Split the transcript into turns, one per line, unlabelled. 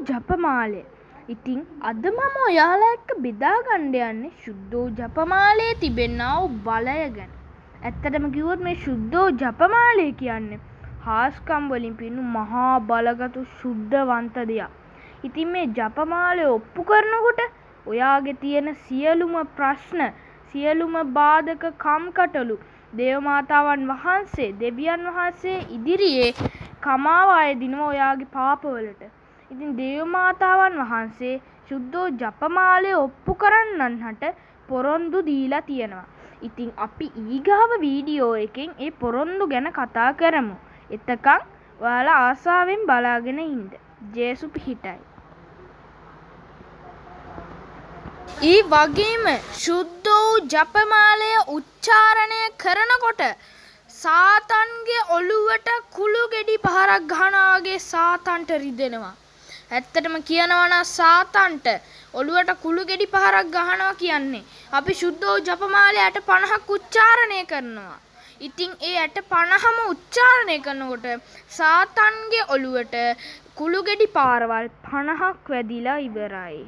ජපමාලය. ඉතින් අද මම ඔයාලා එක්ක බෙදා ගන්න යන්නේ සුද්ධෝ ජපමාලයේ තිබෙනා වූ බලය ගැන. ඇත්තටම කිව්වොත් මේ සුද්ධෝ ජපමාලය කියන්නේ හාස්කම් වලින් පින්නු මහා බලගතු සුද්ධවන්ත දෙයක්. ඉතින් මේ ජපමාලය ඔප්පු කරනකොට ඔයාගේ තියෙන සියලුම ප්‍රශ්න, සියලුම බාධක කම්කටොළු දේවමාතාවන් වහන්සේ, දෙවියන් වහන්සේ ඉදිරියේ කමාව අයදිනවා ඔයාගේ පාපවලට. ඉතින් දේවමාතාවන් වහන්සේ සුද්ධෝ ජපමාලය ඔප්පු කරන්නන්ට පොරොන්දු දීලා තියෙනවා. ඉතින් අපි ඊගාව වීඩියෝ එකෙන් ඒ පොරොන්දු ගැන කතා කරමු. එතකන් ඔයාලා ආසාවෙන් බලාගෙන ඉන්න. ජේසු පිහිටයි. ඊ වගේම සුද්ධෝ ජපමාලය උච්චාරණය කරනකොට සාතන්ගේ ඔළුවට කුළු ගෙඩි පහරක් ගහනවා වගේ සාතන්ට රිදෙනවා. ඇත්තටම කියනවා නම් සාතන්ට ඔළුවට කුළු ගෙඩි පහරක් ගහනවා කියන්නේ අපි සුද්ධෝ ජපමාලය 50ක් උච්චාරණය කරනවා. ඉතින් ඒ 50ම උච්චාරණය කරනකොට සාතන්ගේ ඔළුවට කුළු ගෙඩි පාරවල් 50ක් වැදිලා ඉවරයි.